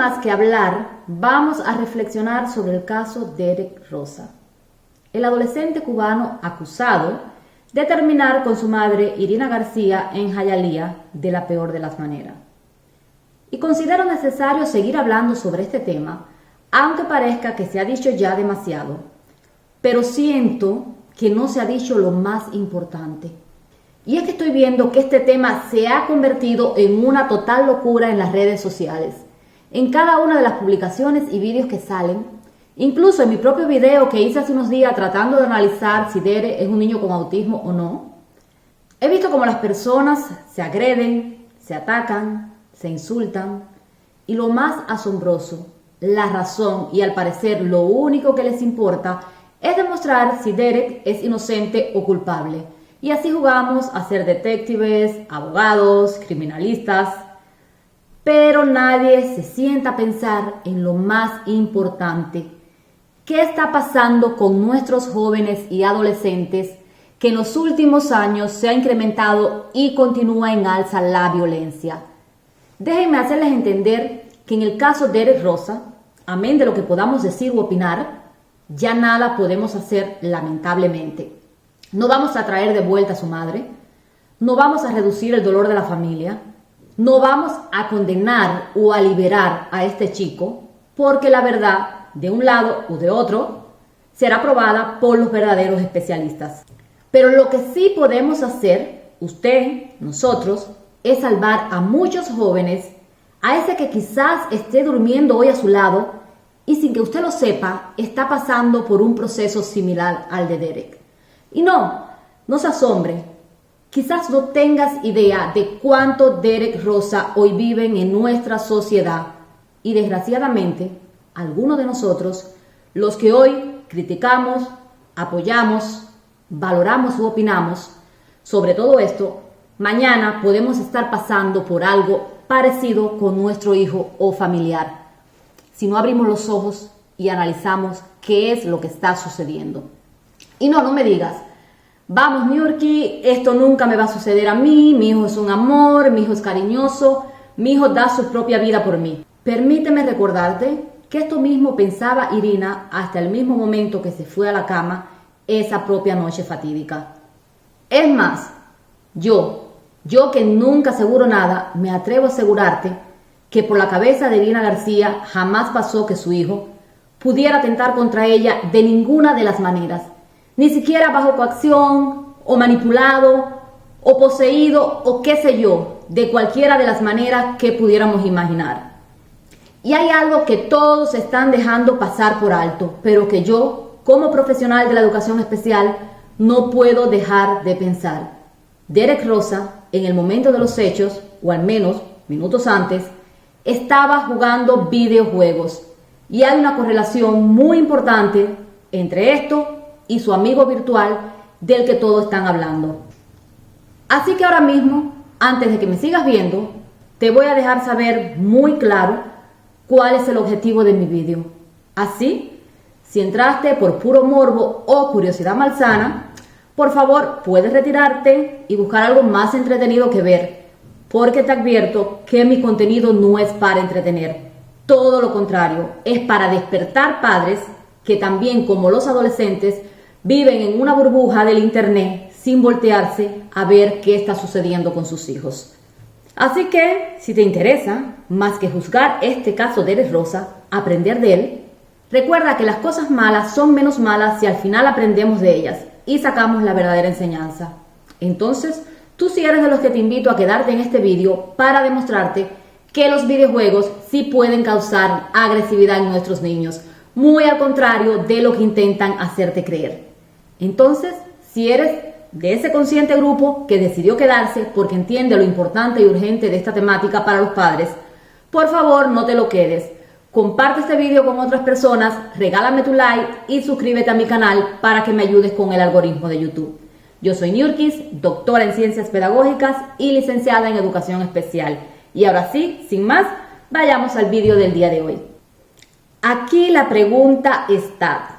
más que hablar, vamos a reflexionar sobre el caso Derek Rosa, el adolescente cubano acusado de terminar con su madre Irina García en Hialeah de la peor de las maneras. Y considero necesario seguir hablando sobre este tema, aunque parezca que se ha dicho ya demasiado, pero siento que no se ha dicho lo más importante. Y es que estoy viendo que este tema se ha convertido en una total locura en las redes sociales. En cada una de las publicaciones y vídeos que salen, incluso en mi propio video que hice hace unos días tratando de analizar si Derek es un niño con autismo o no, he visto cómo las personas se agreden, se atacan, se insultan y lo más asombroso, la razón y al parecer lo único que les importa es demostrar si Derek es inocente o culpable. Y así jugamos a ser detectives, abogados, criminalistas. Pero nadie se sienta a pensar en lo más importante. ¿Qué está pasando con nuestros jóvenes y adolescentes que en los últimos años se ha incrementado y continúa en alza la violencia? Déjenme hacerles entender que en el caso de Derek Rosa, amén de lo que podamos decir u opinar, ya nada podemos hacer lamentablemente. No vamos a traer de vuelta a su madre, no vamos a reducir el dolor de la familia, no vamos a condenar o a liberar a este chico, porque la verdad, de un lado u de otro, será probada por los verdaderos especialistas. Pero lo que sí podemos hacer, usted, nosotros, es salvar a muchos jóvenes, a ese que quizás esté durmiendo hoy a su lado y sin que usted lo sepa, está pasando por un proceso similar al de Derek. Y no se asombre, quizás no tengas idea de cuánto Derek Rosa hoy viven en nuestra sociedad y desgraciadamente, algunos de nosotros, los que hoy criticamos, apoyamos, valoramos u opinamos sobre todo esto, mañana podemos estar pasando por algo parecido con nuestro hijo o familiar, si no abrimos los ojos y analizamos qué es lo que está sucediendo. Y no me digas, vamos Niurki, esto nunca me va a suceder a mí, mi hijo es un amor, mi hijo es cariñoso, mi hijo da su propia vida por mí. Permíteme recordarte que esto mismo pensaba Irina hasta el mismo momento que se fue a la cama esa propia noche fatídica. Es más, yo que nunca aseguro nada, me atrevo a asegurarte que por la cabeza de Irina García jamás pasó que su hijo pudiera atentar contra ella de ninguna de las maneras, ni siquiera bajo coacción, o manipulado, o poseído, o qué sé yo, de cualquiera de las maneras que pudiéramos imaginar. Y hay algo que todos están dejando pasar por alto, pero que yo, como profesional de la educación especial, no puedo dejar de pensar. Derek Rosa, en el momento de los hechos, o al menos minutos antes, estaba jugando videojuegos. Y hay una correlación muy importante entre esto y su amigo virtual del que todos están hablando. Así que ahora mismo, antes de que me sigas viendo, te voy a dejar saber muy claro cuál es el objetivo de mi vídeo. Así, si entraste por puro morbo o curiosidad malsana, por favor puedes retirarte y buscar algo más entretenido que ver, porque te advierto que mi contenido no es para entretener. Todo lo contrario, es para despertar padres que también, como los adolescentes, viven en una burbuja del internet sin voltearse a ver qué está sucediendo con sus hijos. Así que, si te interesa, más que juzgar este caso de Derek Rosa, aprender de él, recuerda que las cosas malas son menos malas si al final aprendemos de ellas y sacamos la verdadera enseñanza. Entonces, tú sí eres de los que te invito a quedarte en este vídeo para demostrarte que los videojuegos sí pueden causar agresividad en nuestros niños, muy al contrario de lo que intentan hacerte creer. Entonces, si eres de ese consciente grupo que decidió quedarse porque entiende lo importante y urgente de esta temática para los padres, por favor no te lo quedes. Comparte este video con otras personas, regálame tu like y suscríbete a mi canal para que me ayudes con el algoritmo de YouTube. Yo soy Niurkis, doctora en Ciencias Pedagógicas y licenciada en Educación Especial. Y ahora sí, sin más, vayamos al vídeo del día de hoy. Aquí la pregunta está: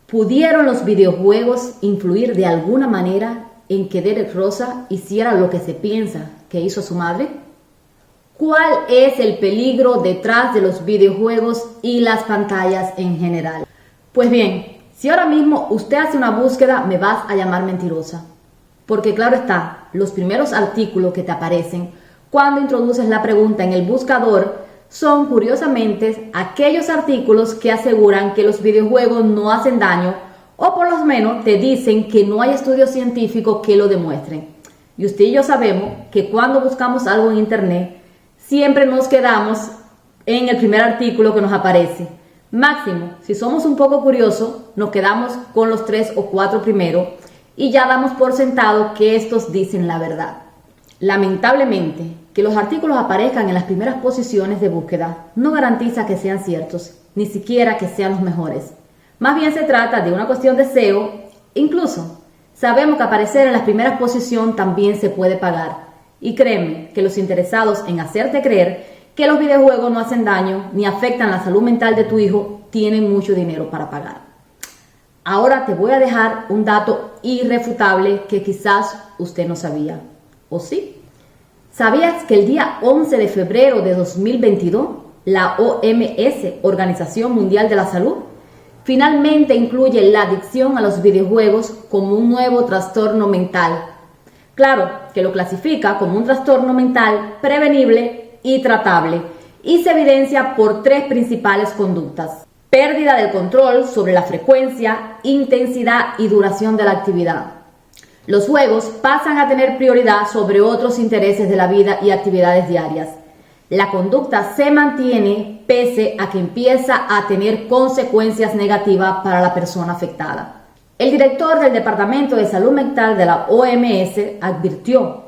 ¿pudieron los videojuegos influir de alguna manera en que Derek Rosa hiciera lo que se piensa que hizo su madre? ¿Cuál es el peligro detrás de los videojuegos y las pantallas en general? Pues bien, si ahora mismo usted hace una búsqueda, me vas a llamar mentirosa. Porque claro está, los primeros artículos que te aparecen cuando introduces la pregunta en el buscador son curiosamente aquellos artículos que aseguran que los videojuegos no hacen daño o por lo menos te dicen que no hay estudios científicos que lo demuestren. Y usted y yo sabemos que cuando buscamos algo en internet siempre nos quedamos en el primer artículo que nos aparece. Máximo, si somos un poco curiosos, nos quedamos con los 3 o 4 primeros y ya damos por sentado que estos dicen la verdad. Lamentablemente, que los artículos aparezcan en las primeras posiciones de búsqueda no garantiza que sean ciertos, ni siquiera que sean los mejores. Más bien se trata de una cuestión de SEO. Incluso, sabemos que aparecer en las primeras posiciones también se puede pagar. Y créeme que los interesados en hacerte creer que los videojuegos no hacen daño ni afectan la salud mental de tu hijo tienen mucho dinero para pagar. Ahora te voy a dejar un dato irrefutable que quizás usted no sabía. ¿O sí? ¿Sabías que el día 11 de febrero de 2022 la OMS, Organización Mundial de la Salud, finalmente incluye la adicción a los videojuegos como un nuevo trastorno mental? Claro, que lo clasifica como un trastorno mental prevenible y tratable y se evidencia por 3 principales conductas: pérdida del control sobre la frecuencia, intensidad y duración de la actividad. Los juegos pasan a tener prioridad sobre otros intereses de la vida y actividades diarias. La conducta se mantiene pese a que empieza a tener consecuencias negativas para la persona afectada. El director del Departamento de Salud Mental de la OMS advirtió: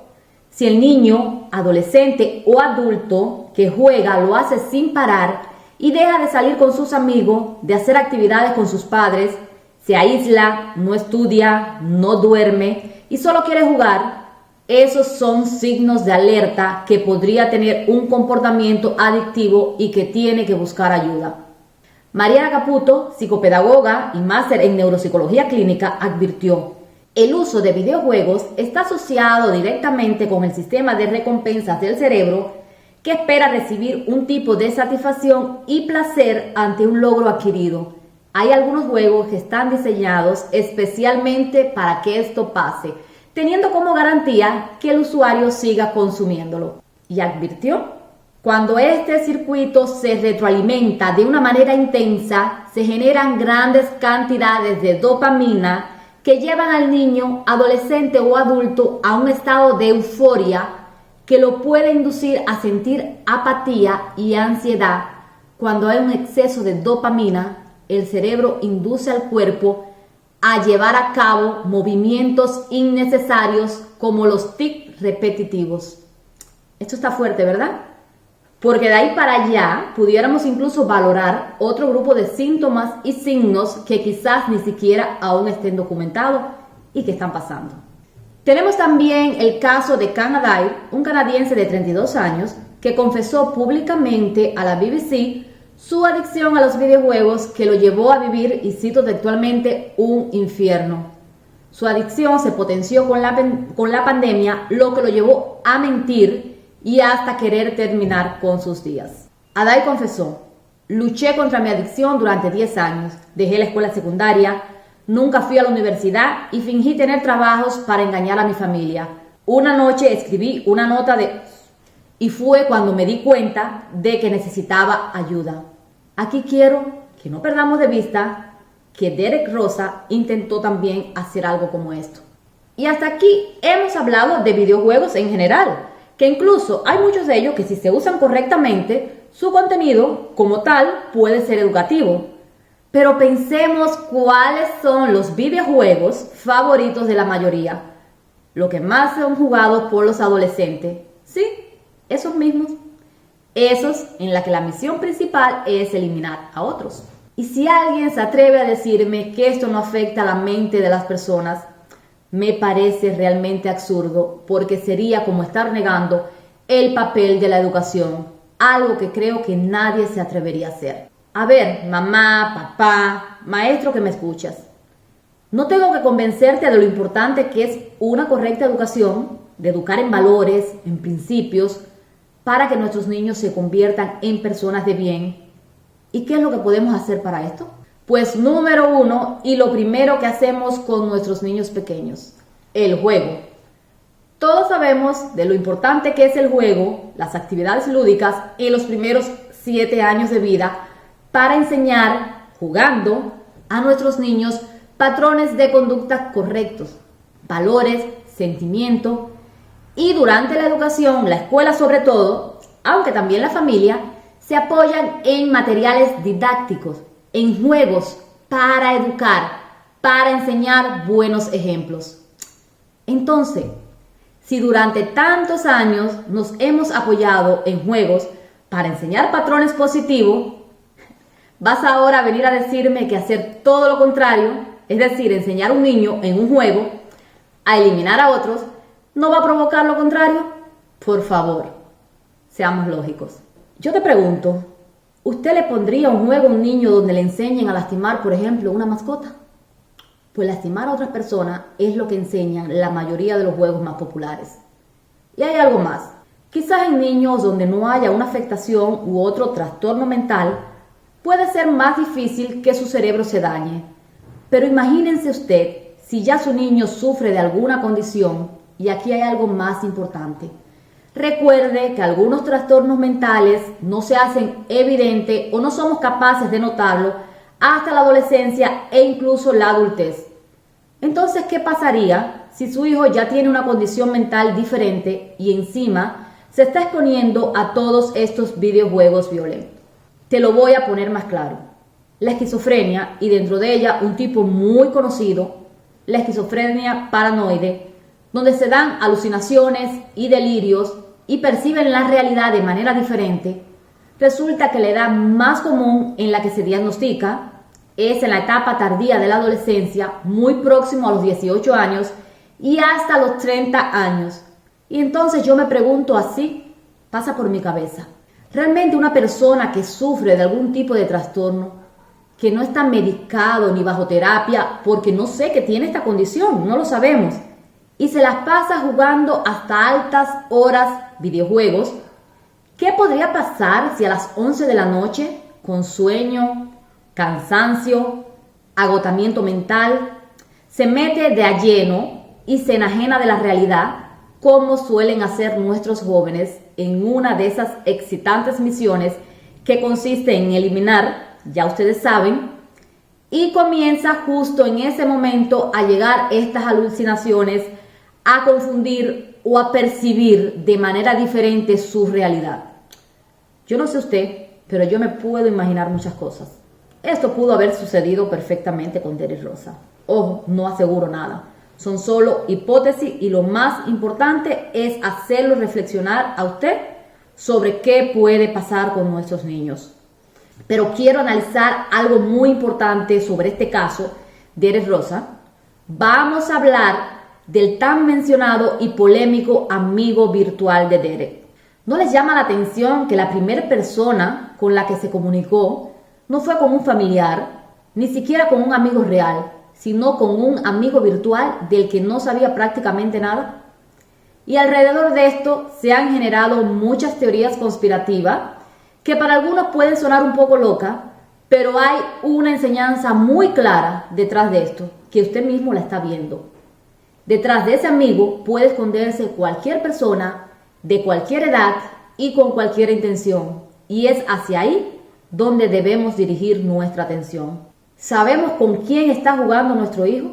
si el niño, adolescente o adulto que juega lo hace sin parar y deja de salir con sus amigos, de hacer actividades con sus padres, se aísla, no estudia, no duerme y solo quiere jugar, esos son signos de alerta que podría tener un comportamiento adictivo y que tiene que buscar ayuda. Mariana Caputo, psicopedagoga y máster en neuropsicología clínica, advirtió: el uso de videojuegos está asociado directamente con el sistema de recompensas del cerebro, que espera recibir un tipo de satisfacción y placer ante un logro adquirido. Hay algunos juegos que están diseñados especialmente para que esto pase, teniendo como garantía que el usuario siga consumiéndolo. Y advirtió: cuando este circuito se retroalimenta de una manera intensa, se generan grandes cantidades de dopamina que llevan al niño, adolescente o adulto a un estado de euforia que lo puede inducir a sentir apatía y ansiedad. Cuando hay un exceso de dopamina, el cerebro induce al cuerpo a llevar a cabo movimientos innecesarios como los tics repetitivos. Esto está fuerte, ¿verdad? Porque de ahí para allá pudiéramos incluso valorar otro grupo de síntomas y signos que quizás ni siquiera aún estén documentados y que están pasando. Tenemos también el caso de Kang Adai, un canadiense de 32 años que confesó públicamente a la BBC su adicción a los videojuegos que lo llevó a vivir, y cito textualmente, un infierno. Su adicción se potenció con la pandemia, lo que lo llevó a mentir y hasta querer terminar con sus días. Adai confesó: luché contra mi adicción durante 10 años, dejé la escuela secundaria, nunca fui a la universidad y fingí tener trabajos para engañar a mi familia. Una noche escribí una nota y fue cuando me di cuenta de que necesitaba ayuda. Aquí quiero que no perdamos de vista que Derek Rosa intentó también hacer algo como esto. Y hasta aquí hemos hablado de videojuegos en general, que incluso hay muchos de ellos que, si se usan correctamente, su contenido como tal puede ser educativo. Pero pensemos cuáles son los videojuegos favoritos de la mayoría, lo que más son jugados por los adolescentes. Sí, esos mismos. Esos en la que la misión principal es eliminar a otros. Y si alguien se atreve a decirme que esto no afecta a la mente de las personas, me parece realmente absurdo, porque sería como estar negando el papel de la educación, algo que creo que nadie se atrevería a hacer. A ver, mamá, papá, maestro que me escuchas, no tengo que convencerte de lo importante que es una correcta educación, de educar en valores, en principios, para que nuestros niños se conviertan en personas de bien. ¿Y qué es lo que podemos hacer para esto? Pues número uno, y lo primero que hacemos con nuestros niños pequeños, el juego. Todos sabemos de lo importante que es el juego, las actividades lúdicas en los primeros 7 años de vida para enseñar, jugando, a nuestros niños patrones de conducta correctos, valores, sentimientos, y durante la educación, la escuela sobre todo, aunque también la familia, se apoyan en materiales didácticos, en juegos para educar, para enseñar buenos ejemplos. Entonces, si durante tantos años nos hemos apoyado en juegos para enseñar patrones positivos, ¿vas ahora a venir a decirme que hacer todo lo contrario, es decir, enseñar a un niño en un juego a eliminar a otros, no va a provocar lo contrario? Por favor, seamos lógicos. Yo te pregunto, ¿usted le pondría un juego a un niño donde le enseñen a lastimar, por ejemplo, una mascota? Pues lastimar a otras personas es lo que enseñan la mayoría de los juegos más populares. Y hay algo más. Quizás en niños donde no haya una afectación u otro trastorno mental, puede ser más difícil que su cerebro se dañe. Pero imagínense usted si ya su niño sufre de alguna condición, y aquí hay algo más importante. Recuerde que algunos trastornos mentales no se hacen evidente o no somos capaces de notarlo hasta la adolescencia e incluso la adultez. Entonces, ¿qué pasaría si su hijo ya tiene una condición mental diferente y encima se está exponiendo a todos estos videojuegos violentos? Te lo voy a poner más claro. La esquizofrenia, y dentro de ella un tipo muy conocido, la esquizofrenia paranoide, donde se dan alucinaciones y delirios y perciben la realidad de manera diferente, resulta que la edad más común en la que se diagnostica es en la etapa tardía de la adolescencia, muy próximo a los 18 años y hasta los 30 años. Y entonces yo me pregunto así, pasa por mi cabeza, ¿realmente una persona que sufre de algún tipo de trastorno, que no está medicado ni bajo terapia, porque no sé que tiene esta condición, no lo sabemos, y se las pasa jugando hasta altas horas videojuegos, qué podría pasar si a las 11 de la noche, con sueño, cansancio, agotamiento mental, se mete de a lleno y se enajena de la realidad, como suelen hacer nuestros jóvenes en una de esas excitantes misiones que consiste en eliminar, ya ustedes saben, y comienza justo en ese momento a llegar estas alucinaciones, a confundir o a percibir de manera diferente su realidad. Yo no sé usted, pero yo me puedo imaginar muchas cosas. Esto pudo haber sucedido perfectamente con Derek Rosa. Ojo, no aseguro nada. Son solo hipótesis y lo más importante es hacerlo reflexionar a usted sobre qué puede pasar con nuestros niños. Pero quiero analizar algo muy importante sobre este caso, Derek Rosa. Vamos a hablar del tan mencionado y polémico amigo virtual de Derek. ¿No les llama la atención que la primera persona con la que se comunicó no fue con un familiar, ni siquiera con un amigo real, sino con un amigo virtual del que no sabía prácticamente nada? Y alrededor de esto se han generado muchas teorías conspirativas que para algunos pueden sonar un poco locas, pero hay una enseñanza muy clara detrás de esto, que usted mismo la está viendo. Detrás de ese amigo puede esconderse cualquier persona de cualquier edad y con cualquier intención, y es hacia ahí donde debemos dirigir nuestra atención. ¿Sabemos con quién está jugando nuestro hijo?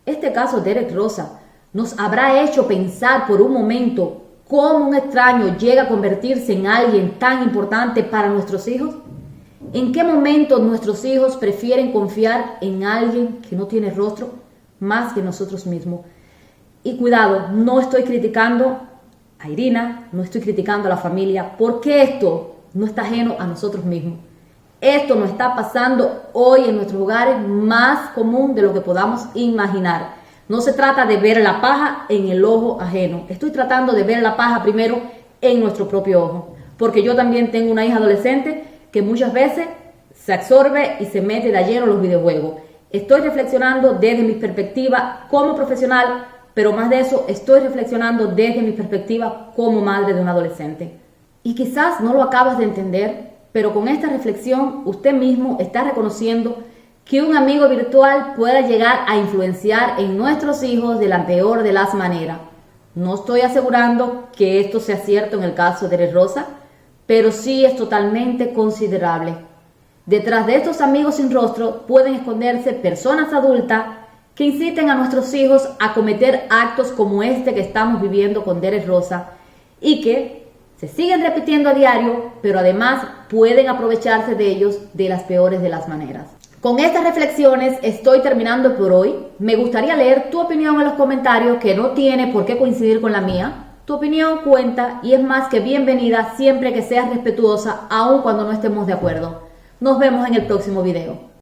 Este caso de Derek Rosa nos habrá hecho pensar por un momento cómo un extraño llega a convertirse en alguien tan importante para nuestros hijos. ¿En qué momento nuestros hijos prefieren confiar en alguien que no tiene rostro más que nosotros mismos? Y cuidado, no estoy criticando a Irina, no estoy criticando a la familia, porque esto no está ajeno a nosotros mismos. Esto nos está pasando hoy en nuestros hogares, más común de lo que podamos imaginar. No se trata de ver la paja en el ojo ajeno. Estoy tratando de ver la paja primero en nuestro propio ojo, porque yo también tengo una hija adolescente que muchas veces se absorbe y se mete de lleno en los videojuegos. Estoy reflexionando desde mi perspectiva como profesional, pero más de eso, estoy reflexionando desde mi perspectiva como madre de un adolescente. Y quizás no lo acabas de entender, pero con esta reflexión usted mismo está reconociendo que un amigo virtual pueda llegar a influenciar en nuestros hijos de la peor de las maneras. No estoy asegurando que esto sea cierto en el caso de Derek Rosa, pero sí es totalmente considerable. Detrás de estos amigos sin rostro pueden esconderse personas adultas que inciten a nuestros hijos a cometer actos como este que estamos viviendo con Derek Rosa y que se siguen repitiendo a diario, pero además pueden aprovecharse de ellos de las peores de las maneras. Con estas reflexiones estoy terminando por hoy. Me gustaría leer tu opinión en los comentarios, que no tiene por qué coincidir con la mía. Tu opinión cuenta y es más que bienvenida siempre que seas respetuosa, aun cuando no estemos de acuerdo. Nos vemos en el próximo video.